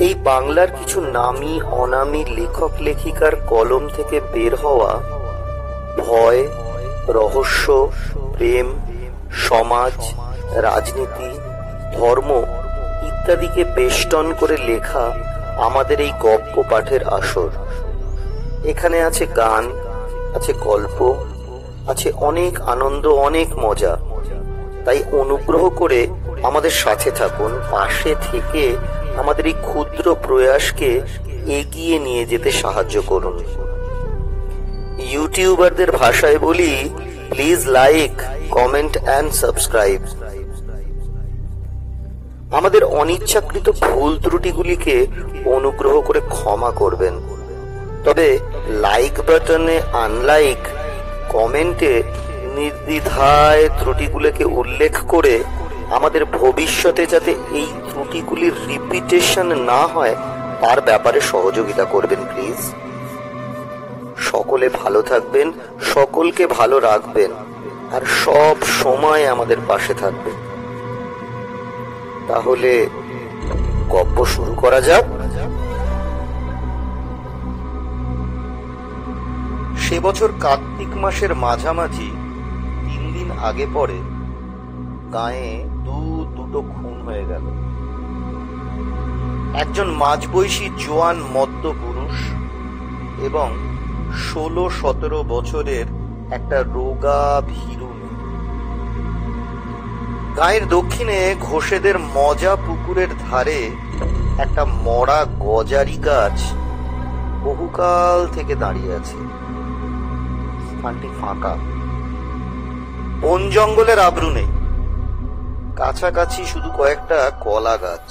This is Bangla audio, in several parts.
এই বাংলার কিছু নামী অনামী লেখক লেখিকার কলম থেকে বের হওয়া ভয়, রহস্য, প্রেম, সমাজ, রাজনীতি, ধর্ম ইত্যাদিকে বেষ্টন করে লেখা আমাদের এই গল্প পাঠের আসর। এখানে আছে গান, আছে গল্প, আছে অনেক আনন্দ, অনেক মজা। তাই অনুগ্রহ করে আমাদের সাথে থাকুন, পাশে থেকে আমাদের এই ক্ষুদ্র প্রয়াসকে এগিয়ে নিয়ে যেতে সাহায্য করুন। ইউটিউবারদের ভাষায় বলি, please like, comment and subscribe. আমাদের অনিচ্ছাকৃত ভুল ত্রুটিগুলিকে অনুগ্রহ করে ক্ষমা করবেন। তবে লাইক বাটনে আনলাইক, কমেন্টে নির্দ্বিধায় ত্রুটিগুলোকে উল্লেখ করে আমাদের ভবিষ্যতে যাতে এই ত্রুটিগুলির রিপিটেশন না হয় তার ব্যাপারে সহযোগিতা করবেন প্লিজ। সকলে ভালো থাকবেন, সকলকে ভালো রাখবেন, আর সব সময় আমাদের পাশে থাকবেন। তাহলে গল্প শুরু করা যাক। সে বছর কার্তিক মাসের মাঝামাঝি 3 দিন আগে পরে গায়ে দুটো খুন হয়ে গেল। একজন মাঝবয়সী জোয়ান মদ্য পুরুষ এবং 16-17 বছরের একটা রোগা ভীরু মেয়ে। গায়ের দক্ষিণে ঘোষেদের মজা পুকুরের ধারে একটা মরা গজারি গাছ বহুকাল থেকে দাঁড়িয়ে আছে। স্থানটি ফাঁকা, বন জঙ্গলের আবরু নেই, কাছাকাছি শুধু কয়েকটা কলা গাছ।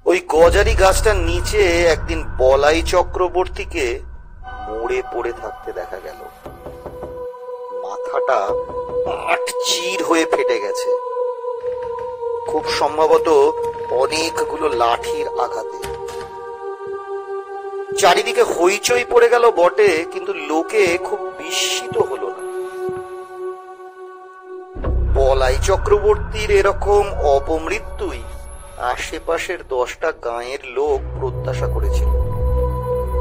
ওই গজারি গাছটার নিচে একদিন বলাই চক্রবর্তীকে মরে পড়ে থাকতে দেখা গেল। মাথাটা পাট চির হয়ে ফেটে গেছে, খুব সম্ভবত অনেকগুলো লাঠির আঘাতে। চারিদিকে হইচই পড়ে গেল বটে, কিন্তু লোকে খুব বিস্মিত হলো না। বলাই চক্রবর্তীর এরকম অপমৃত্যুই আশেপাশের 10টা গাঁয়ের লোক প্রত্যাশা করেছিল,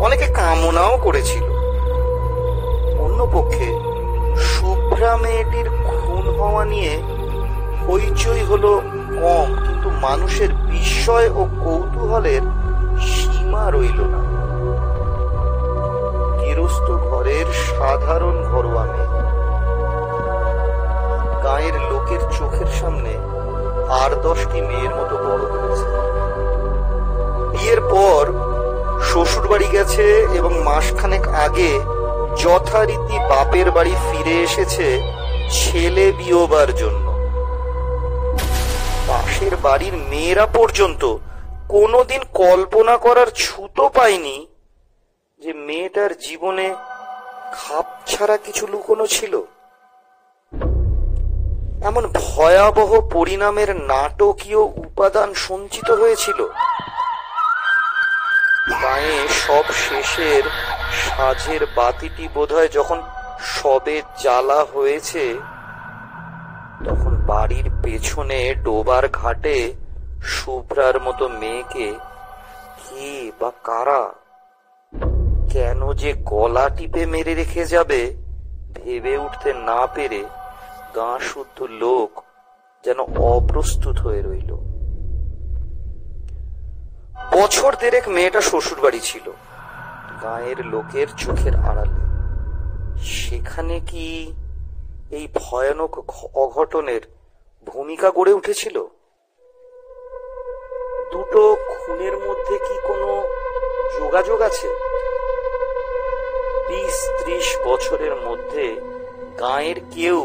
অনেকে কামনাও করেছিল। অন্যপক্ষে শুভ্রা মেয়েটির খুন হওয়া নিয়ে হইচই হলো কম, কিন্তু মানুষের বিস্ময় ও কৌতূহলের সীমা রইল না। গৃহস্থ ঘরের সাধারণ ঘরোয়া মেয়ে গাঁয়ের লোকের চোখের সামনে আর 10টি মেয়ের মতো বড় হয়েছে। বিয়ের পর শ্বশুর বাড়ি গেছে এবং মাসখানেক আগে যথারীতি বাপের বাড়ি ফিরে এসেছে ছেলে বিয়োবার জন্য। পাশের বাড়ির মেয়েরা পর্যন্ত কোনোদিন কল্পনা করার ছুতো পায়নি যে মেয়েটার জীবনে খাপ ছাড়া কিছু লুকোনো ছিল। এমন ভয়াবহ পরিণামের নাটকীয় উপাদান সঞ্চিত হয়েছিল। গায়ে সব শেষের সাজের বাতিটি বোধহয় যখন সবে জ্বালা হয়েছে, তখন বাড়ির পেছনে ডোবার ঘাটে শুভ্রার মতো মেয়েকে কে বা কারা কেন যে গলা টিপে মেরে রেখে যাবে ভেবে উঠতে না পেরে গাঁ শুদ্ধ লোক যেন অপ্রস্তুত হয়ে রইল। বছর দেড়েক মেয়েটা শ্বশুর বাড়ি ছিল, গাঁয়ের লোকের চোখের আড়ালে। সেখানে কি এই ভয়ানক অঘটনের ভূমিকা গড়ে উঠেছিল? দুটো খুনের মধ্যে কি কোনো যোগাযোগ আছে? 20-30 বছরের মধ্যে গাঁয়ের কেউ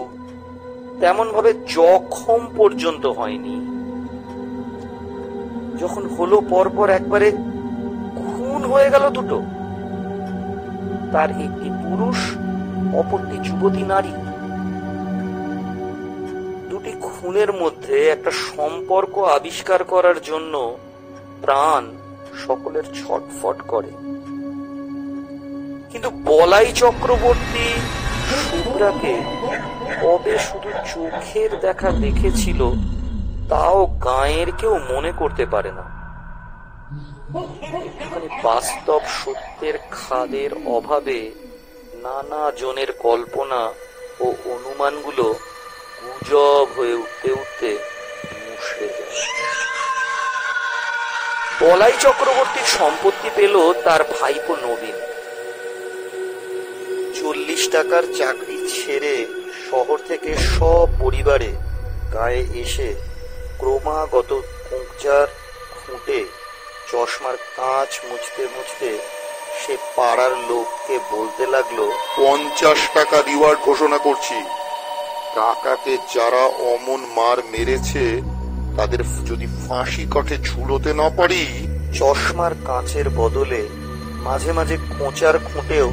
তেমন ভাবে জখম পর্যন্ত হয়নি। যখন হলো পরপর একবারে খুন হয়ে গেল দুটো, তার একটি পুরুষ, অপরটি যুবতী নারী। দুটি খুনের মধ্যে একটা সম্পর্ক আবিষ্কার করার জন্য প্রাণ সকলের ছটফট করে। কিন্তু বলাই চক্রবর্তী শুভ্রাকে কবে শুধু চোখের দেখা দেখেছিল তাও গাঁয়ের কেউ মনে করতে পারে না। একটুখানি বাস্তব সত্যের খাদের অভাবে নানা জনের কল্পনা ও অনুমানগুলো গুজব হয়ে উঠতে উঠতে মুষড়ে যায়। বলাই চক্রবর্তীর সম্পত্তি পেল তার ভাইপো নবীন। 40 টাকার চাকরি ছেড়ে শহর থেকে সপরিবারে গায়ে এসে ক্রমাগত কোঁকজার খুঁটে চশমার কাঁচ মুছতে মুছতে সে পাড়ার লোককে বলতে লাগলো, 50 টাকা রিওয়ার্ড ঘোষণা করছি। কাকাকে যারা অমন মার মেরেছে তাদের যদি ফাঁসি কাঠে ঝুলোতে না পারি। চশমার কাঁচের বদলে মাঝে মাঝে কোঁচার খুঁটেও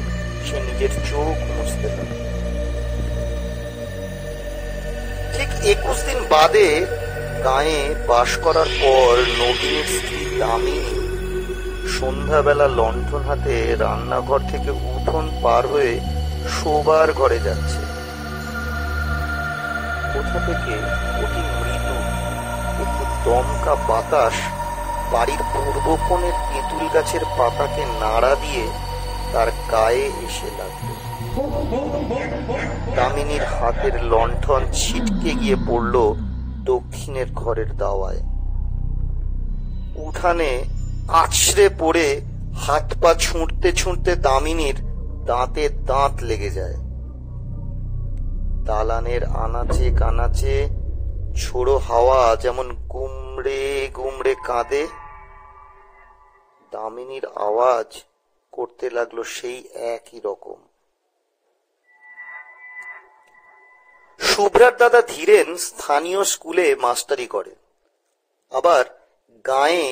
সে নিজের চোখ মুছতে লাগে। ঠিক 21 দিন বাদে গাঁয়ে বাস করার পর নবীনের স্ত্রী দামিনী সন্ধ্যাবেলা লণ্ঠন হাতে রান্নাঘর থেকে উঠোন পার হয়ে শোবার ঘরে যাচ্ছে। কোথা থেকে অতি মৃদু একটু দমকা বাতাস বাড়ির পূর্ব কোণের তেঁতুল গাছের পাতাকে নাড়া দিয়ে তার গায়ে এসে লাগলো। দামিনীর হাতের লণ্ঠন ছিটকে গিয়ে পড়ল দক্ষিণের ঘরের দাওয়ায়। উঠানে আছড়ে পড়ে হাত পা ছুঁড়তে ছুঁড়তে দামিনীর দাঁতে দাঁত লেগে যায়। দালানের আনাচে কানাচে ঝোড়ো হাওয়া যেমন গুমড়ে গুমড়ে কাঁদে, দামিনীর আওয়াজ করতে লাগলো সেই একই রকম। শুভ্রার দাদা ধীরেন স্থানীয় স্কুলে মাস্টারি করে, আবার গাঁয়ে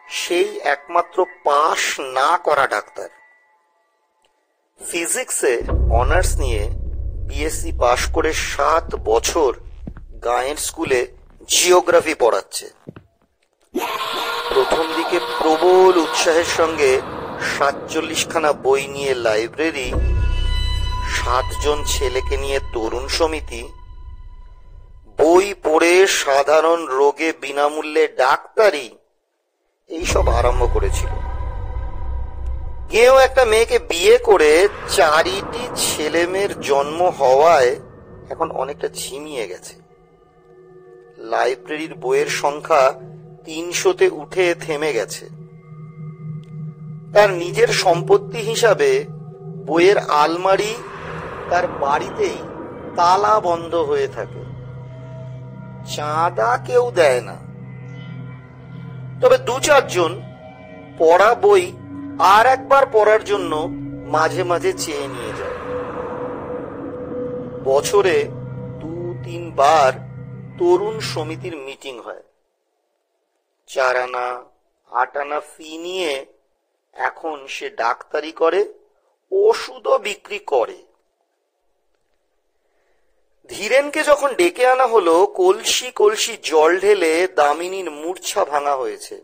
সেই একমাত্র পাশ না করা ডাক্তার। ফিজিক্সে অনার্স নিয়ে বিএসসি পাশ করে 7 বছর গাঁয়ের স্কুলে জিওগ্রাফি পড়াচ্ছে। প্রথম দিকে প্রবল উৎসাহের সঙ্গে 47খানা বই নিয়ে লাইব্রেরি, 7 জন ছেলেকে নিয়ে তরুণ সমিতি, বই পড়ে সাধারণ রোগে বিনামূল্যে ডাক্তারি, এইসব আরম্ভ করেছিল। কেউ একটা মেয়েকে বিয়ে করে 4টি ছেলে মেয়ের জন্ম হওয়ায় এখন অনেকটা ঝিমিয়ে গেছে। লাইব্রেরির বইয়ের সংখ্যা 300-তে উঠে থেমে গেছে। তার নিজের সম্পত্তি হিসাবে বইয়ের আলমারি তার বাড়িতেই তালা বন্ধ হয়ে থাকে, চাঁদা কেউ দেয় না। তবে 2-4 জন পড়া বই আর একবার পড়ার জন্য মাঝে মাঝে চেয়ে নিয়ে যায়। বছরে 2-3 বার তরুণ সমিতির মিটিং হয়। 4 আনা 8 আনা ফি নিয়ে এখন সে ডাক্তারি করে, ওষুধও বিক্রি করে। ধীরেনকে যখন ডেকে আনা হলো, কলসি কলসি জল ঢেলে দামিনীর মূর্ছা ভাঙা হয়েছে,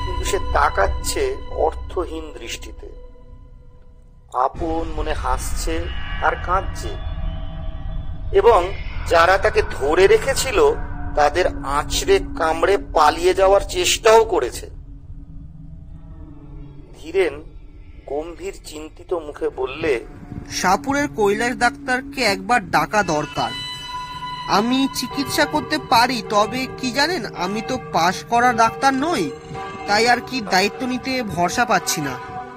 কিন্তু সে তাকাচ্ছে অর্থহীন দৃষ্টিতে। আপন মনে হাসছে আর কাঁদছে, এবং যারা তাকে ধরে রেখেছিল তাদের আঁচড়ে কামড়ে পালিয়ে যাওয়ার চেষ্টাও করেছে। ধীরেন গম্ভীর চিন্তিত মুখে বললে, শাহপুরের কৈলাস ডাক্তারকে একবার ডাকা দরকার। আমি চিকিৎসা করতে পারি, তবে কি জানেন, আমি তো পাশ করা ডাক্তার নই, তাই আর কি দায়িত্ব নিতে ভরসা পাচ্ছি না।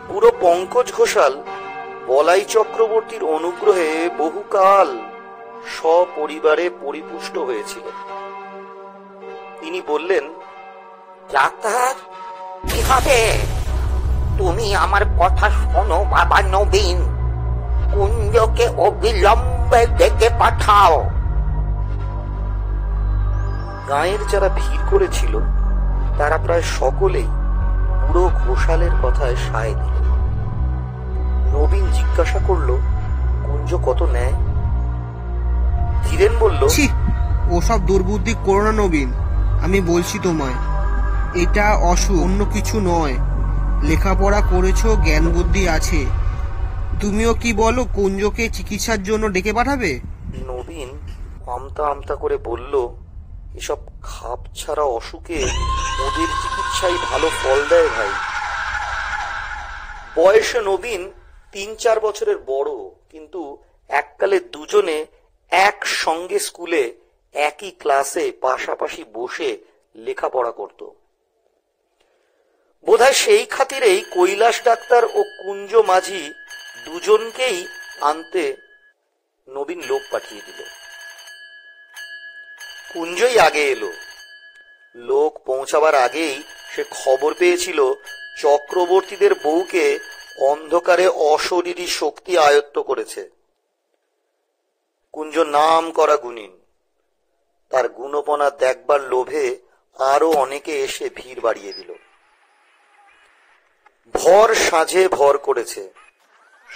পুরো পঙ্কজ ঘোষাল বলাই চক্রবর্তীর অনুগ্রহে বহুকাল সপরিবারে পরিপুষ্ট হয়েছিল। তিনি বললেন, ডাক্তার, কি হবে? তুমি আমার কথা শোনো বাবা নবীন, কুঞ্জকে অবিলম্বে ডেকে পাঠাও। গাঁয়ের যারা ভিড় করেছিল তারা প্রায় সকলেই বুড়ো ঘোষালের কথায় সায় দিল। নবীন জিজ্ঞাসা করলো, কুঞ্জ কত নেয়? ধীরেন বলল, ওসব দুর্বুদ্ধি করো না নবীন, আমি বলছি তোমায়, এটা অসুখ, অন্য কিছু নয়। লেখাপড়া করেছো, জ্ঞান বুদ্ধি আছে। তুমিও কি বলো, কুঞ্জকে চিকিৎসার জন্য ডেকে পাঠাবে? নবীন আমতা আমতা করে বলল, এসব খাপ ছাড়া অসুখে ওদের চিকিৎসাই ভালো ফল দেয় ভাই। বয়সে নবীন 3-4 বছরের বড়, কিন্তু এককালে দুজনে একসঙ্গে স্কুলে একই ক্লাসে পাশাপাশি বসে লেখাপড়া করত। বোধহয় সেই খাতিরেই কৈলাস ডাক্তার ও কুঞ্জ মাঝি দুজনকেই আনতে নবীন লোক পাঠিয়ে দিল। কুঞ্জই আগে এলো। লোক পৌঁছাবার আগেই সে খবর পেয়েছিল চক্রবর্তীদের বউকে অন্ধকারে অশরীরী শক্তি আয়ত্ত করেছে। কুঞ্জ নাম করা গুণিন, তার গুণপনা দেখবার লোভে আরো অনেকে এসে ভিড় বাড়িয়ে দিল। ভর সাঁঝে ভর করেছে,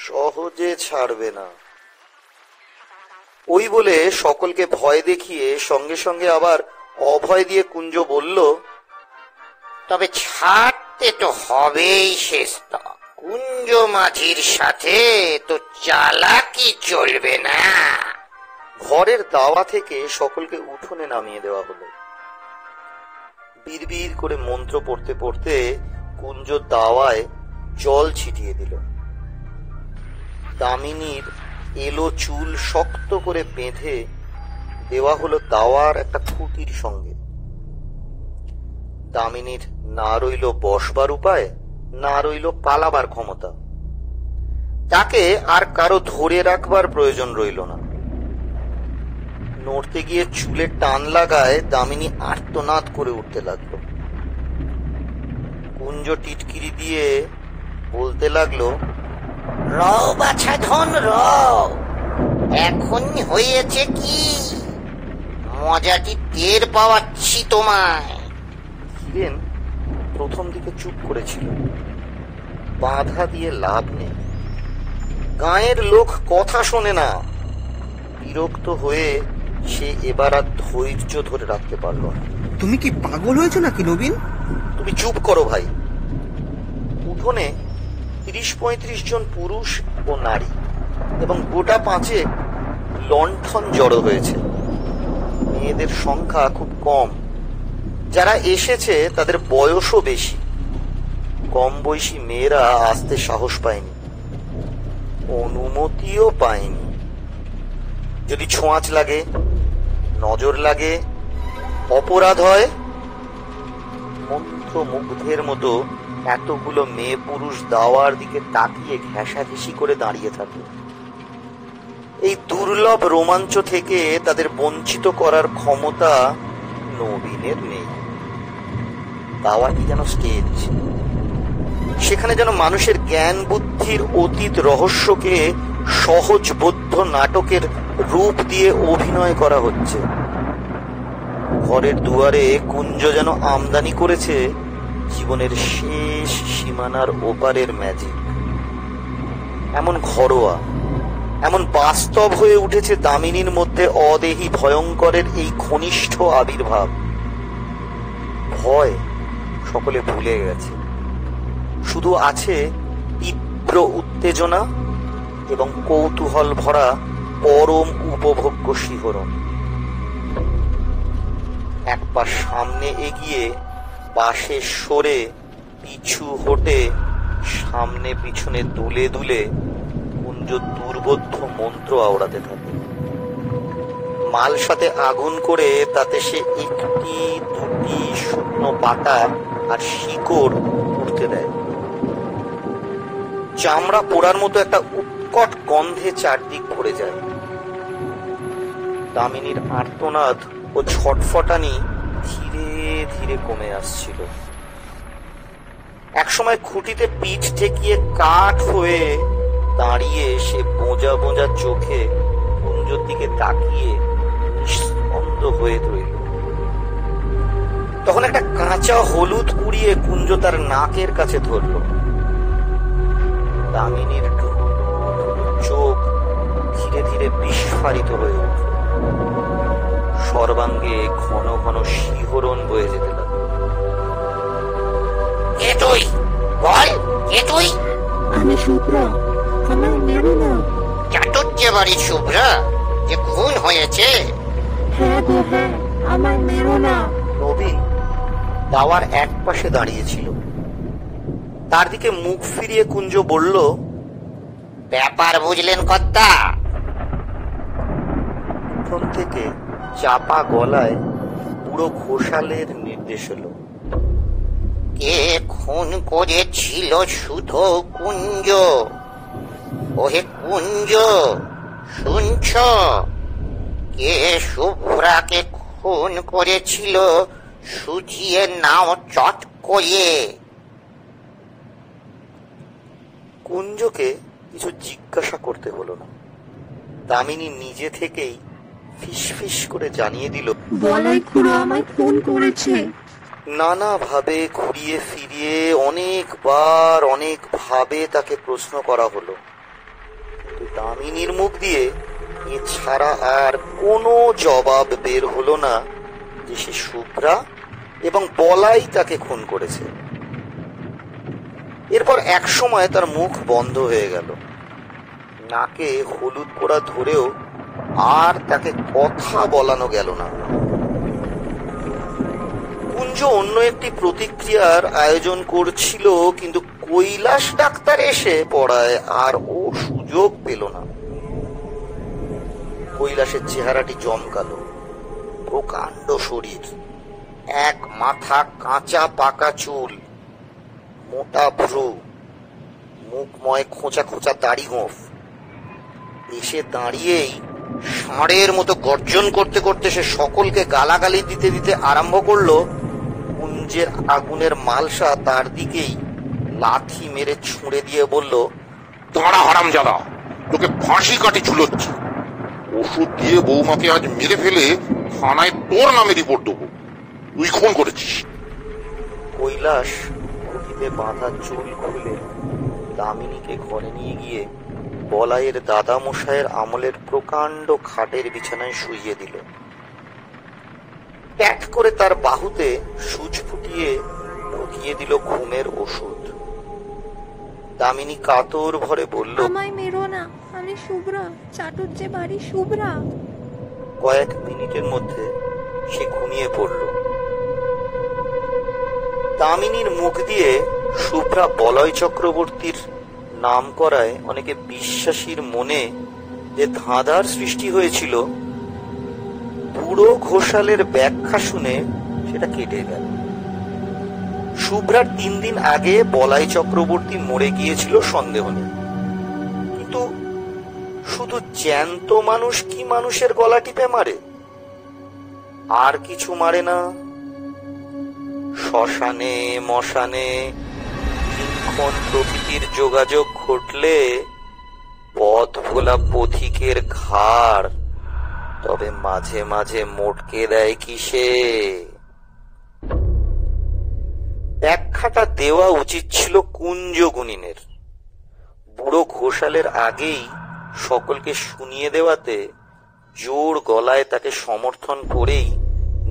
সহজে ছাড়বে না। ওই বলে সকলকে ভয় দেখিয়ে সঙ্গে সঙ্গে আবার অভয় দিয়ে কুঞ্জ বলল, তবে ছাড়তে তো হবেই শেষটা। কুঞ্জ মাঝির সাথে তো চালাকি চলবে না। ঘরের দাওয়া থেকে সকলকে উঠোনে নামিয়ে দেওয়া হলো। বিড়বিড় করে মন্ত্র পড়তে পড়তে কুঞ্জ দাওয়ায় জল ছিটিয়ে দিল। দামিনীর এলো চুল শক্ত করে বেঁধে দেওয়া হলো দাওয়ার একটা খুঁটির সঙ্গে। দামিনীর না রইল বসবার উপায়, না রইল পালাবার ক্ষমতা। তাকে আর কারো ধরে রাখবার প্রয়োজন রইল না। নড়তে গিয়ে চুলে টান লাগায় দামিনী আর্তনাদ করে উঠতে লাগলো। কুঞ্জ টিটকিরি দিয়ে বলতে লাগলো, র বাছা ধন র, এখন হয়েছে কি মজাটি টের পাওয়াচ্ছি তোমায়। হিরেন প্রথম দিকে চুপ করেছিল। বাধা দিয়ে লাভ নেই, গাঁয়ের লোক কথা শোনে না। বিরক্ত হয়ে সে এবার আর ধৈর্য ধরে রাখতে পারল না। তুমি কি পাগল হয়েছো নাকি নবীন? তুমি চুপ করো ভাই। উঠোনে 30-35 জন পুরুষ ও নারী এবং গোটা 5 লণ্ঠন জড়ো হয়েছে। মেয়েদের সংখ্যা খুব কম। যারা এসেছে তাদের বয়সও বেশি। কম বয়সী মেয়েরা আসতে সাহস পায়নি, অনুমতিও পায়নি। যদি ছোঁয়াচ লাগে, নজর লাগে, অপরাধ হয়, মন্ত্রমুগ্ধের মতো এতগুলো মেয়ে পুরুষ দাওয়ার দিকে তাকিয়ে ঘেঁষাঘেঁষি করে দাঁড়িয়ে থাকে। এই দুর্লভ রোমাঞ্চ থেকে তাদের বঞ্চিত করার ক্ষমতা নবীনের নেই। দাওয়াটি যেন স্টেজ, সেখানে যেন মানুষের জ্ঞান বুদ্ধির অতীত রহস্যকে সহজবোধ্য নাটকের রূপ দিয়ে অভিনয় করা হচ্ছে। ঘরের দুয়ারে কুঞ্জ যেন আমদানি করেছে জীবনের শেষ সীমানার ওপারের ম্যাজিক। এমন ঘরোয়া, এমন বাস্তব হয়ে উঠেছে দামিনীর মধ্যে অদেহী ভয়ঙ্করের এই ঘনিষ্ঠ আবির্ভাব। ভয় সকলে ভুলে গেছে, শুধু আছে তীব্র উত্তেজনা এবং কৌতূহল ভরা পরম উপভোগ্য শিহরণ। এক পা সামনে এগিয়ে, পাশে সরে, পিছু হটে, সামনে পিছনে দুলে দুলে কুঞ্জ দুর্বোধ্য মন্ত্র আওড়াতে থাকে। মাল সাথে আগুন করে তাতে সে 1-2 শুকনো পাতা আর শিকড় উঠতে দেয়। চামড়া পোড়ার মতো একটা উৎকট গন্ধে চারদিক ভরে যায়। দামিনীর আর্তনাদ ও ছটফটানি ধীরে ধীরে কমে আসছিল। একসময় খুঁটিতে পিঠ ঠেকিয়ে কাঠ হয়ে দাঁড়িয়ে সে বোঁজা বোঁজা চোখে কুঞ্জর দিকে তাকিয়ে নিঃস্পন্দ হয়ে রইল। তখন একটা কাঁচা হলুদ কুড়িয়ে কুঞ্জ তার নাকের কাছে ধরল। দামিনীর চোখ ধীরে ধীরে বিস্ফারিত হয়ে উঠল। সর্বাঙ্গে ঘন ঘন শিহরণ বয়ে যেতে লাগলো। কে তুই? বল, কে তুই? আমি শুভ্রা, আমায় মেরো না। চাটুর্যে বাড়ি শুভ্রা যে খুন হয়েছে? হ্যাঁ গো হ্যাঁ, আমায় মেরো না। নবীন দাওয়ার এক পাশে দাঁড়িয়েছিল। তার দিকে মুখ ফিরিয়ে কুঞ্জ বলল, ব্যাপার বুঝলেন কর্তা? প্রথম থেকে চাপা গলায় বুড়ো ঘোষালের নির্দেশ হলো, কে খুন করেছিল শুধু কুঞ্জ? ওহে কুঞ্জ, শুনছ? কে শুভ্রাকে খুন করেছিল সুজিয়ে নাও চট করে। কুঞ্জকে কিছু জিজ্ঞাসা করতে হলো না। দামিনী নিজে থেকেই ফিসফিস করে জানিয়ে দিল, বলাই খুড়ো আমায় খুন করেছে। নানাভাবে ঘুরিয়ে ফিরিয়ে অনেকবার অনেকভাবে তাকে প্রশ্ন করা হলো, কিন্তু দামিনীর মুখ দিয়ে এছাড়া আর কোনো জবাব বের হলো না যে সে শুভ্রা এবং বলাই তাকে খুন করেছে। এরপর এক সময় তার মুখ বন্ধ হয়ে গেল। নাকে হলুদ পোড়া ধরেও আর তাকে কথা বলানো গেল না। কুঞ্জ অন্য একটি প্রতিক্রিয়ার আয়োজন করছিল, কিন্তু কৈলাস ডাক্তার এসে পড়ায় আর ও সুযোগ পেল না। কৈলাসের চেহারাটি জমকালো, প্রকাণ্ড শরীর, এক মাথা কাঁচা পাকা চুল, মোটা ভ্রু, মুখময় খোঁচা খোঁচা দাড়ি গোঁফ। এসে দাঁড়িয়েই ষাঁড়ের মতো গর্জন করতে করতে সে সকলকে গালাগালি দিতে দিতে আরম্ভ করলো। কুঞ্জের আগুনের মালসা তার দিকেই লাথি মেরে ছুঁড়ে দিয়ে বলল, দাঁড়া হারামজাদা, তোকে ফাঁসি কাটি ঝুলোচ্ছি। ওষুধ দিয়ে বৌমাকে আজ মেরে ফেলে থানায় তোর নামে রিপোর্ট দেবো, তুই খুন করেছিস। কৈলাস ঘুটিতে বাঁধা চুল খুলে দামিনীকে ঘরে নিয়ে গিয়ে বলাইয়ের দাদা মশাইয়ের আমলের প্রকাণ্ড খাটের বিছানায় শুইয়ে দিল। প্যাক করে তার বাহুতে সূচ ফুটিয়ে ঢুকিয়ে দিল ঘুমের ওষুধ। দামিনী কাতর ভরে বলল, আমায় মেরো না, আমি শুভ্রা, চাটুজ্জে বাড়ি শুভ্রা। কয়েক মিনিটের মধ্যে সে ঘুমিয়ে পড়ল। দামিনীর মুখ দিয়ে শুভ্রা বলয় চক্রবর্তীর নাম করায় অনেকে বিশ্বাসীর মনে যে ধাঁধার সৃষ্টি হয়েছিল, বুড়ো ঘোষালের ব্যাখ্যা শুনে সেটা কেটে গেল। শুভ্রার 3 দিন আগে বলাই চক্রবর্তী মরে গিয়েছিল সন্দেহ নেই, কিন্তু শুধু জ্যান্ত মানুষ কি মানুষের গলা টিপে মারে? আর কিছু মারে না? শ্মশানে মশানে লিঙ্কন প্রকৃতির যোগাযোগ ঘটলে পথ ভোলা পথিকের ঘাড় তবে মাঝে মাঝে মোটকে দেয় কিসে? ব্যাখ্যাটা দেওয়া উচিত ছিল কুঞ্জ গুনিনের। বুড়ো ঘোষালের আগেই সকলকে শুনিয়ে দেওয়াতে জোর গলায় তাকে সমর্থন করেই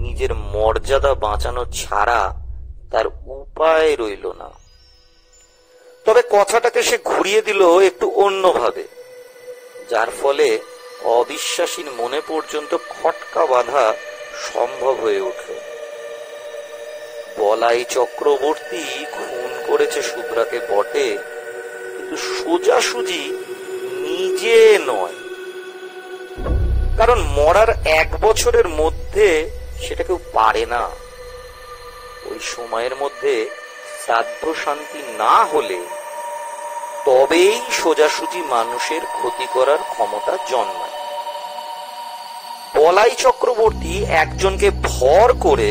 নিজের মর্যাদা বাঁচানো ছাড়া তার উপায় রইল না। তবে কথাটাকে সে ঘুরিয়ে দিল একটু অন্যভাবে, যার ফলে অবিশ্বাসীর মনে পর্যন্ত খটকা বাঁধা সম্ভব হয়ে উঠল। বলাই চক্রবর্তী খুন করেছে শুভ্রাকে বটে, কিন্তু সোজাসুজি নিজে নয়, কারণ মরার 1 বছরের মধ্যে সেটা কেউ পারে না। ওই সময়ের মধ্যে শ্রাদ্ধ শান্তি না হলে তবেই সোজাসুজি মানুষের ক্ষতি করার ক্ষমতা জন্মায়। বলাই চক্রবর্তী একজনকে ভর করে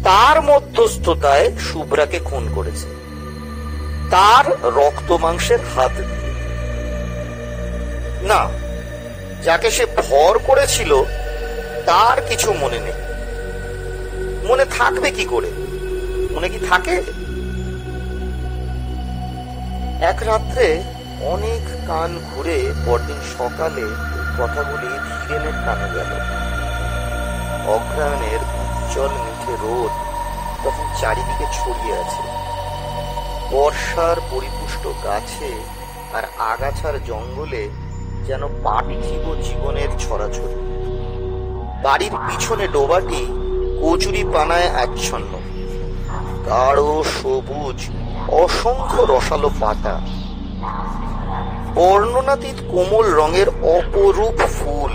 তার মধ্যস্থতায় শুভ্রাকে খুন করেছে, তার রক্ত মাংসের হাত দিয়ে। না, যাকে সে ভর করেছিল তার কিছু মনে নেই। মনে থাকবে কি করে? মনে কি থাকে? এক রাত্রে অনেক কান ঘুরে পরদিন সকালে কথাগুলি ধীরেনের কানে গেল। অগ্রহায়ণের উজ্জ্বল মিঠে রোদ তখন চারিদিকে ছড়িয়ে আছে। বর্ষার পরিপুষ্ট গাছে আর আগাছার জঙ্গলে যেন পার্থিব জীবনের ছড়াছড়ি। বাড়ির পিছনে ডোবাটি কচুরি পানায় আচ্ছন্ন, গাঢ় সবুজ অসংখ্য রসালো পাতা, বর্ণনাতীত কোমল রঙের অপরূপ ফুল।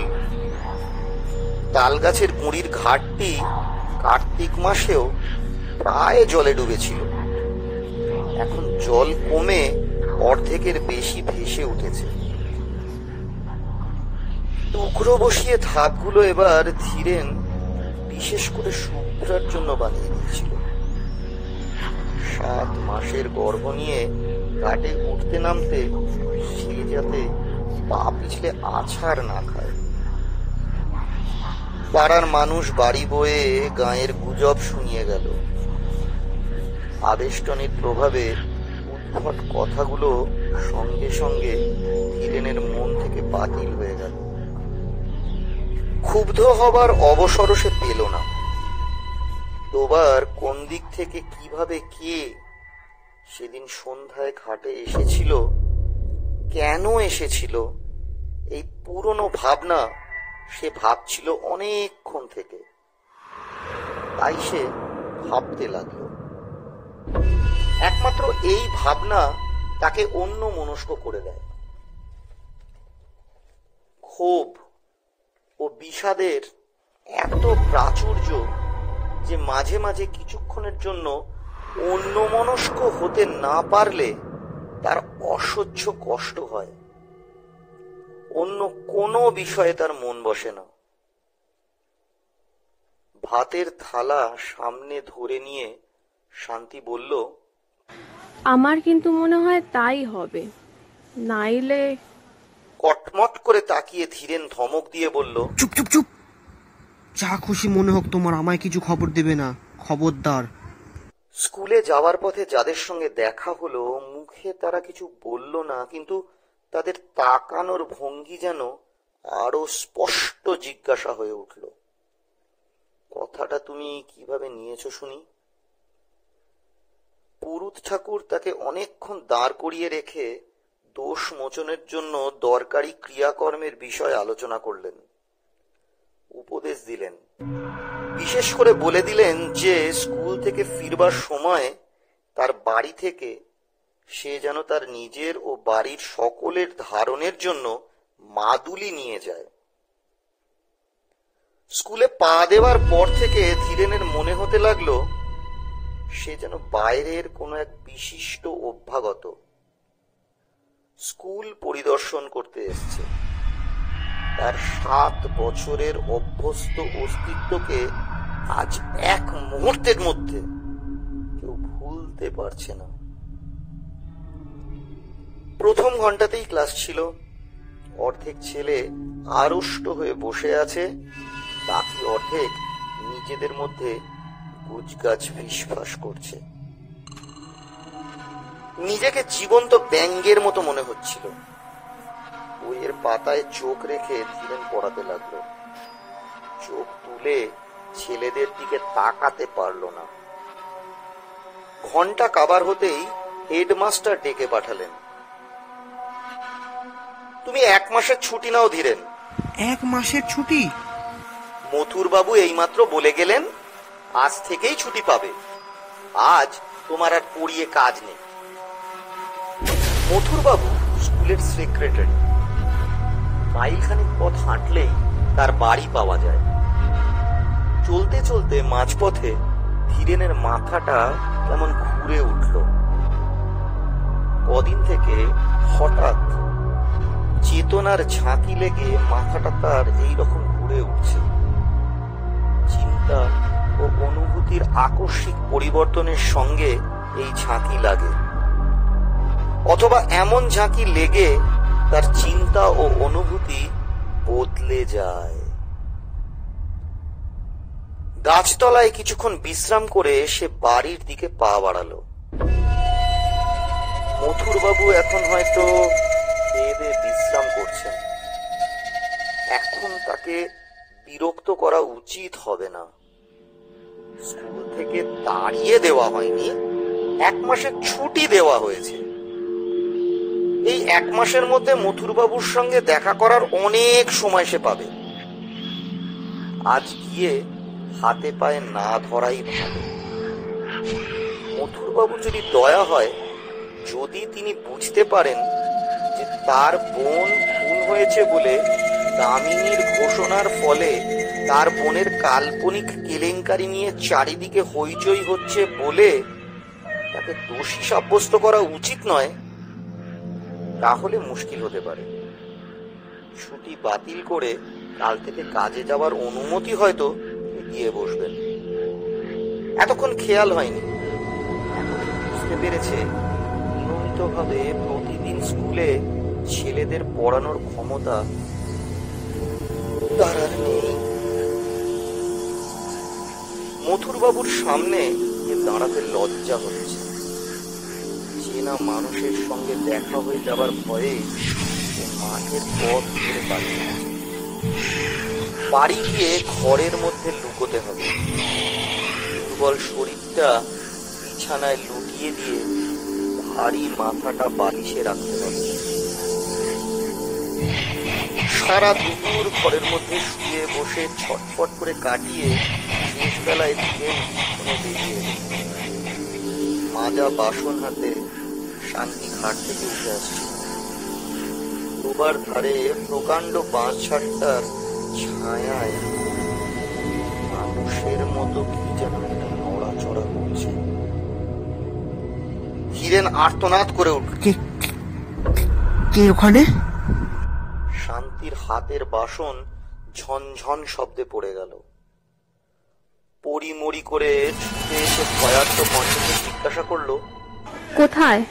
তাল গাছের গুঁড়ির ঘাটটি কার্তিক মাসেও প্রায় জলে ডুবেছিল, এখন জল কমে অর্ধেকের বেশি ভেসে উঠেছে। টুকরো বসিয়ে ধাপগুলো এবার ধীরেন বিশেষ করে শুভ্রার জন্য বানিয়ে দিয়েছিল। 7 মাসের গর্ভ নিয়ে ঘাটে উঠতে নামতে সে যাতে পা পিছলে আছাড় না খায়। পাড়ার মানুষ বাড়ি বয়ে গাঁয়ের গুজব শুনিয়ে গেল। আবেষ্টনীর প্রভাবে উদ্ভট কথাগুলো সঙ্গে সঙ্গে ধীরেনের মন থেকে বাতিল হয়ে গেল। ক্ষুব্ধ হবার অবসরও সে পেল না। ডোবার কোন দিক থেকে কিভাবে কে সেদিন সন্ধ্যায় ঘাটে এসেছিল, কেন এসেছিল, এই পুরনো ভাবনা সে ভাবছিল অনেকক্ষণ থেকে। তাই সে ভাবতে লাগলো। একমাত্র এই ভাবনা তাকে অন্য মনস্ক করে দেয়। ক্ষোভ ও বিষাদের এত প্রাচুর্য যে মাঝে মাঝে কিছুক্ষণের জন্য অন্যমনস্ক হতে না পারলে তার অসহ্য কষ্ট হয়। অন্য কোনো বিষয়ে তার মন বসে না। ভাতের থালা সামনে ধরে নিয়ে শান্তি বলল, আমার কিন্তু মনে হয় তাই হবে, নাইলে। কটমট করে তাকিয়ে ধীরেন ধমক দিয়ে বলল, চুপ চুপ চুপ, যা খুশি মনে হোক তোমার, আমায় কিছু খবর দেবে না, খবরদার। স্কুলে যাওয়ার পথে যাদের সঙ্গে দেখা হলো মুখে তারা কিছু বলল না, কিন্তু তাদের তাকানোর ভঙ্গি যেন আরো স্পষ্ট জিজ্ঞাসা হয়ে উঠল। কথাটা তুমি কিভাবে নিয়েছো শুনি? পুরুত ঠাকুর তাকে অনেকক্ষণ দাঁড় করিয়ে রেখে দোষ মোচনের জন্য দরকারি ক্রিয়াকর্মের বিষয় আলোচনা করলেন, উপদেশ দিলেন। বিশেষ করে বলে দিলেন যে স্কুল থেকে ফিরবার সময় তার বাড়ি থেকে সে যেন তার নিজের ও বাড়ির সকলের ধারণের জন্য মাদুলি নিয়ে যায়। স্কুলে পা দেওয়ার পর থেকে ধীরেনের মনে হতে লাগলো সে যেন বাইরের কোনো এক বিশিষ্ট অভ্যাগত, স্কুল পরিদর্শন করতে এসছে। তার 7 বছরের অভ্যস্ত অস্তিত্বকে আজ এক মুহূর্তের মধ্যে কেউ ভুলতে পারছে না। প্রথম ঘন্টাতেই ক্লাস ছিল। অর্ধেক ছেলে আড়ষ্ট হয়ে বসে আছে, বাকি অর্ধেক নিজেদের মধ্যে গুজগাছ ফিসফাস করছে। নিজেকে জীবন্ত ব্যাঙের মতো মনে হচ্ছিল। বইয়ের পাতায় চোখ রেখে ধীরেন পড়াতে লাগলো। চোখ তুলে ছেলেদের দিকে তাকাতে পারল না। ঘন্টা কাবার হতেই হেডমাস্টার ডেকে পাঠালেন। তুমি 1 মাসের ছুটি নাও ধীরেন। 1 মাসের ছুটি? মথুর বাবু এইমাত্র বলে গেলেন আজ থেকেই ছুটি পাবে। আজ তোমার আর পড়িয়ে কাজ নেই। মথুর বাবু স্কুলের সেক্রেটারি। মাইলখানেক পথ হাঁটলেই তার বাড়ি পাওয়া যায়। চলতে চলতে মাঝপথে ধীরেনের মাথাটা কেমন ঘুরে উঠল। কদিন থেকে হঠাৎ চেতনার ঝাঁকি লেগে মাথাটা তার এইরকম ঘুরে উঠছে। চিন্তা ও অনুভূতির আকস্মিক পরিবর্তনের সঙ্গে এই ঝাঁকি লাগে, অথবা এমন ঝাঁকি লেগে তার চিন্তা ও অনুভূতি বদলে যায়। গাছতলায় কিছুক্ষণ বিশ্রাম করে সে বাড়ির দিকে পা বাড়ালো। মথুর বাবু এখন হয়তো খেয়ে বিশ্রাম করছেন। এখন তাকে বিরক্ত করা উচিত হবে না। স্কুল থেকে তাড়িয়ে দেওয়া হয়নি, 1 মাসের ছুটি দেওয়া হয়েছে। এই 1 মাসের মধ্যে মথুর বাবুর সঙ্গে দেখা করার অনেক সময় সে পাবে। আজ গিয়ে হাতে পায়ে না ধরাই ভালো। মথুরবাবুর যদি দয়া হয়, যদি তিনি বুঝতে পারেন যে তার বোন খুন হয়েছে বলে দামিনীর ঘোষণার ফলে তার বোনের কাল্পনিক কেলেঙ্কারি নিয়ে চারিদিকে হইচই হচ্ছে বলে তাকে দোষী সাব্যস্ত করা উচিত নয়, তাহলে মুশকিল হতে পারে। ছুটি বাতিল করে কাল থেকে কাজে যাওয়ার অনুমতি হয়তো দিয়ে বসবেন। এতক্ষণ খেয়াল হয়নি, বুঝতে পেরেছে নিয়মিতভাবে প্রতিদিন স্কুলে ছেলেদের পড়ানোর ক্ষমতা তার আর নেই। মথুরবাবুর সামনে দাঁড়াতে লজ্জা হচ্ছে। চেনা মানুষের সঙ্গে দেখা হয়ে যাবার ভয়ে মাঠের পথ ধরে পালিয়ে গেছে। বাড়ি গিয়ে ঘরের মধ্যে লুকোতে হবে। দুর্বল শরীরটা বিছানায় লুটিয়ে দিয়ে ভারী মাথাটা বালিশে রাখতে হবে। সারা দুপুর ঘরের মধ্যে শুয়ে বসে ছটফট করে কাটিয়ে শেষ বেলায় দিকে বেরিয়ে মাজা বাসন হাতে শান্তি ঘাট থেকে উঠে আসছে। দুবার ধারে প্রকাণ্ড বাঁশ ঝাড়টার ছায়ায় মানুষের মতো কি যেন একটা নড়াচড়া করছে। হিরেন আর্তনাদ করে উঠল। কে ওখানে? শান্তির হাতের বাসন ঝনঝন শব্দে পড়ে গেল। পরিমরি করে ছুটে এসে ভয়ার্ত কণ্ঠে জিজ্ঞাসা করলো, কোথায়?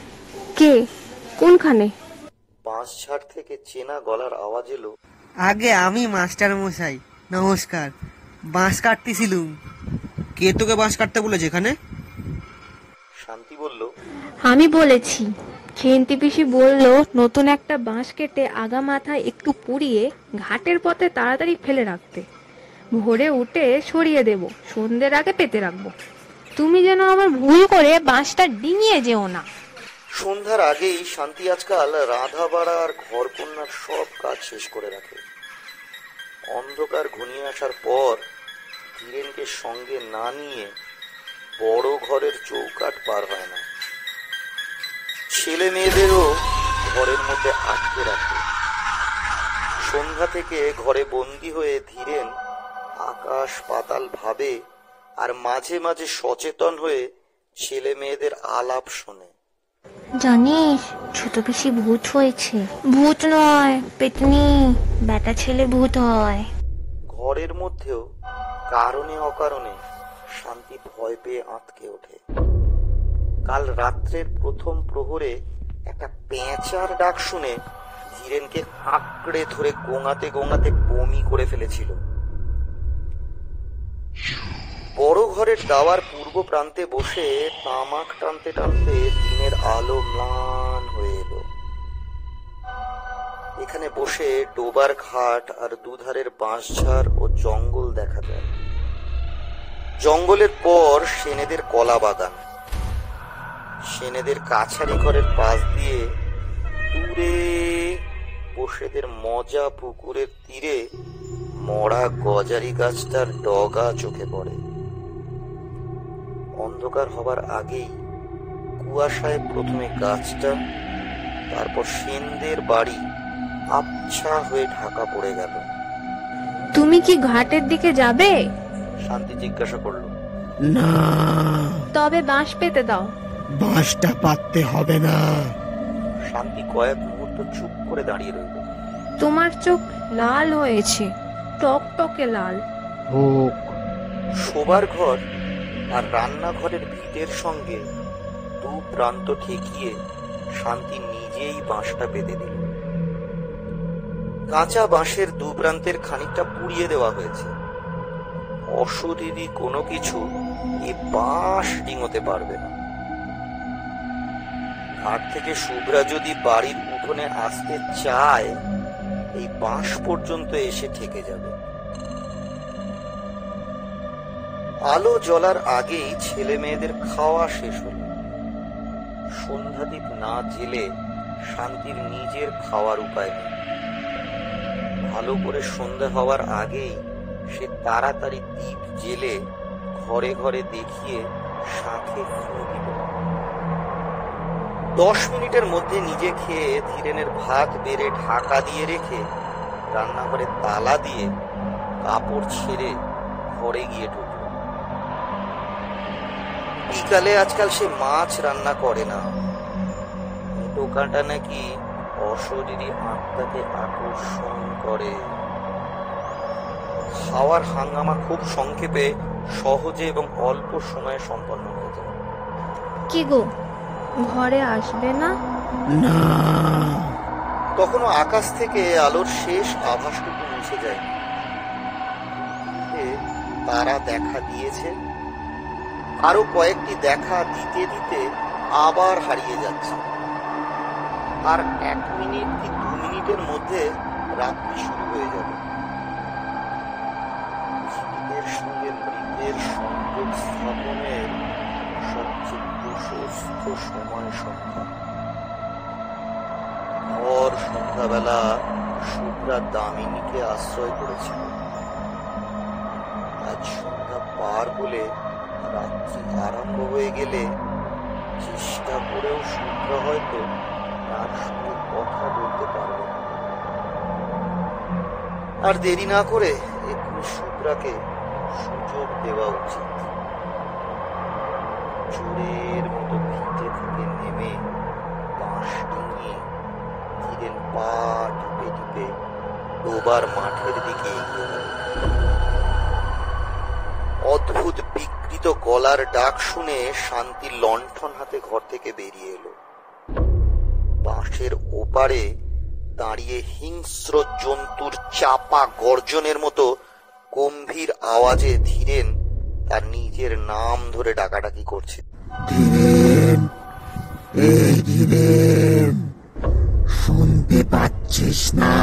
কে? কোনখানে? বাঁশঝাড় থেকে চেনা গলার আওয়াজ এলো, আগে আমি মাস্টার মশাই, নমস্কার। বাঁশ কাটতেছিলুম। কে তোকে বাঁশ কাটতে বলেছে এখানে? শান্তি বলল, আমি বলেছি। খেন্তি পিসি বললো নতুন একটা বাঁশ কেটে আগা মাথায় একটু পুড়িয়ে ঘাটের পথে তাড়াতাড়ি ফেলে রাখতে। ভোরে উঠে সরিয়ে দেব, সন্ধ্যের আগে পেতে রাখবো। তুমি যেন আবার ভুল করে বাঁশটা ডিঙিয়ে যেও না। সন্ধ্যার আগেই শান্তি আজকাল রাধা বাড়া আর ঘর কন্যার সব কাজ শেষ করে রাখে। অন্ধকার ঘনিয়ে আসার পর ধীরেনকে সঙ্গে না নিয়ে বড় ঘরের চৌকাঠ পার হয় না। ছেলে মেয়েদেরও ঘরের মধ্যে আটকে রাখে। সন্ধ্যা থেকে ঘরে বন্দী হয়ে ধীরেন আকাশ পাতাল ভাবে আর মাঝে মাঝে সচেতন হয়ে ছেলে মেয়েদের আলাপ শোনে। জানিস ছোট পিসি ভূত হয়েছে। ভূত নয়, পেতনি, বেটা ছেলে ভূত হয়। ঘরের মধ্যেও কারণে অকারণে শান্তি ভয় পেয়ে আঁতকে ওঠে। কাল রাত্রের প্রথম প্রহরে একটা পেঁচার ডাক শুনে ধীরেনকে আঁকড়ে ধরে গোঙাতে গোঙাতে বমি করে ফেলেছিল। বড় ঘরের দাওয়ার পূর্ব প্রান্তে বসে তামাক টানতে টানতে দিনের আলো ম্লান হয়ে এলো। এখানে বসে ডোবার ঘাট আর দুধারের বাঁশঝাড় ও জঙ্গল দেখা যায়। জঙ্গলের পর সেনেদের কলা বাগান। সেনেদের কাছারি ঘরের পাশ দিয়ে দূরে বসেদের মজা পুকুরের তীরে মরা গজারি গাছটার ডগা চোখে পড়ে। অন্ধকার হবার আগেই কুয়াশায় প্রথমে গাছটা, তারপর সেনদের বাড়ি আবছা হয়ে ঢাকা পড়ে গেল। তুমি কি ঘাটের দিকে যাবে? শান্তি জিজ্ঞাসা করলো। না, তবে বাঁশ পেতে দাও। বাঁশটা পাততে হবে না। শান্তি কয়েক মুহূর্ত চুপ করে দাঁড়িয়ে রইল। তোমার চোখ লাল হয়েছে, টকটকে লাল। হোক। শোবার ঘর আর রান্নাঘরের ভিটের সঙ্গে দু প্রান্ত ঠেকিয়ে শান্তি নিজেই বাঁশটা বেঁধে দিল। কাঁচা বাঁশের দু প্রান্তের খানিকটা পুড়িয়ে দেওয়া হয়েছে। অশরীরী কোনো কিছু এই বাঁশ ডিঙোতে পারবে না। ঘাট থেকে শুভ্রা যদি বাড়ির উঠোনে আসতে চায়, এই বাঁশ পর্যন্ত এসে ঠেকে যাবে। আলো জ্বলার আগেই ছেলে মেয়েদের খাওয়া শেষ হল। সন্ধ্যাদীপ না জেলে শান্তির নিজের খাওয়ার উপায় নেই। ভালো করে সন্ধ্যা হওয়ার আগেই সে তাড়াতাড়ি দীপ জেলে ঘরে ঘরে দেখিয়ে শাঁখে ফুঁ দিল। 10 মিনিটের মধ্যে নিজে খেয়ে ধীরেনের ভাত বেড়ে ঢাকা দিয়ে রেখে রান্নাঘরে তালা দিয়ে কাপড় ছেড়ে ঘরে গিয়ে ঢুকল। বিকালে আজকাল সে মাছ রান্না করে না। টোকাটা নাকি অশরীরী আত্মাকে আকর্ষণ করে। খাওয়ার হাঙ্গামা খুব সংক্ষেপে, সহজে এবং অল্প সময়ে সম্পন্ন হয়ে যায়। কি গো, ঘরে আসবে না? না। তখনও আকাশ থেকে আলোর শেষ আভাসটুকু মুছে যায়। তারা দেখা দিয়েছে, আরো কয়েকটি দেখা দিতে দিতে আবার হারিয়ে যাচ্ছে। আর 1 মিনিট কি 2 মিনিটের মধ্যে রাত্রি শুরু হয়ে যাবে। জীবিতের সঙ্গে মৃতের সংযোগ স্থাপনের সবচেয়ে প্রশস্ত সময় সন্ধ্যা। ভর সন্ধ্যাবেলা শুভ্রা দামিনীকে আশ্রয় করেছিল। আজ সন্ধ্যা পার হলে রাত্রি আরম্ভ হয়ে গেলে চেষ্টা করেও শুভ্রা হয়তো তার সঙ্গে কথা বলতে পারবে না। আর দেরি না করে এক্ষুনি শুভ্রাকে সুযোগ দেওয়া উচিত। চোরের মতো ভিটে থেকে নেমে বাঁশ ডিঙিয়ে ধীরেন পা টিপে টিপে ডোবার মাঠের দিকে এগিয়ে গেল। অদ্ভুত বিকৃত গলার ডাক শুনে শান্তি লণ্ঠন হাতে ঘর থেকে বেরিয়ে এলো। বাঁশের ওপারে দাঁড়িয়ে হিংস্র জন্তুর চাপা গর্জনের মতো গম্ভীর আওয়াজে ধীরেন তার নিজের নাম ধরে ডাকাডাকি করছে। ধীরেন, এই ধীরেন, শুনতে পাচ্ছিস না?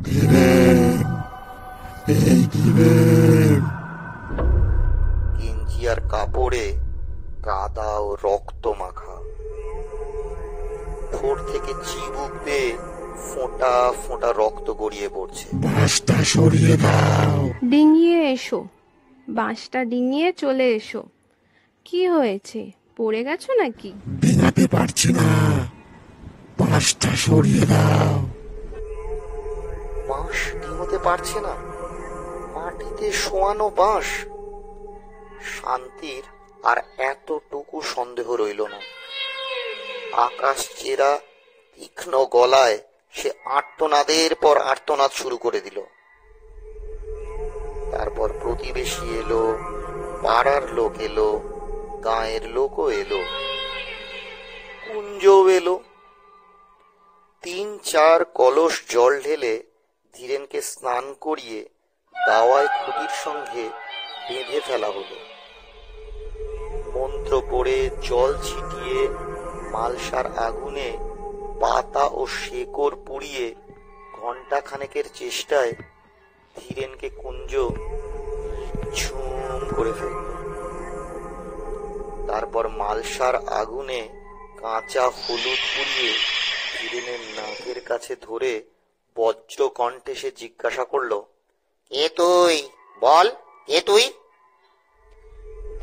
ধীরেন, এই ধীরেন। গেঞ্জি আর কাপড়ে কাদা ও রক্ত মাখা, ঠোঁট থেকে চিবুক বেয়ে ফোঁটা ফোঁটা রক্ত গড়িয়ে পড়ছে। বাঁশটা সরিয়ে দাও। ডিঙিয়ে এসো, বাঁশটা ডিঙিয়ে চলে এসো। কি হয়েছে, পড়ে গেছো নাকি? ডিঙাতে পারছি না, বাঁশটা সরিয়ে দাও। বাঁশ ডিঙোতে পারছে না? মাটিতে শোয়ানো বাঁশ। শান্তির আর এতটুকু সন্দেহ রইল না। আকাশ চেরা তীক্ষ্ণ গলায় সে আর্তনাদের পর আর্তনাদ শুরু করে দিল। তারপর প্রতিবেশী এলো, পাড়ার লোক এলো, গাঁয়ের লোকও এলো, কুঞ্জও এলো। 3-4 কলস জল ঢেলে ধীরেনকে স্নান করিয়ে দাওয়ায় খুঁটির সঙ্গে বেঁধে ফেলা হলো। মন্ত্র পড়ে জল ছিটিয়ে মালসার আগুনে পাতা ও শেকড় পুড়িয়ে ঘন্টা খানেকের চেষ্টায় ধীরেনকে কুঞ্জ ঝুম করে ফেলল। তারপর মালসার আগুনে কাঁচা হলুদ পুড়িয়ে ধীরেনের নাকের কাছে ধরে বজ্র কণ্ঠে সে জিজ্ঞাসা করলো, কে তুই? বল, কে তুই?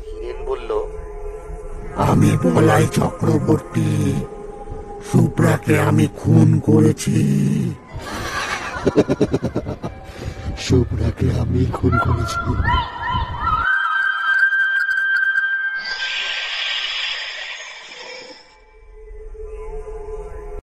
ধীরেন বলল, আমি বলাই চক্রবর্তী, শুভ্রাকে আমি খুন করেছি। শুভ্রাকে আমি খুন করেছি?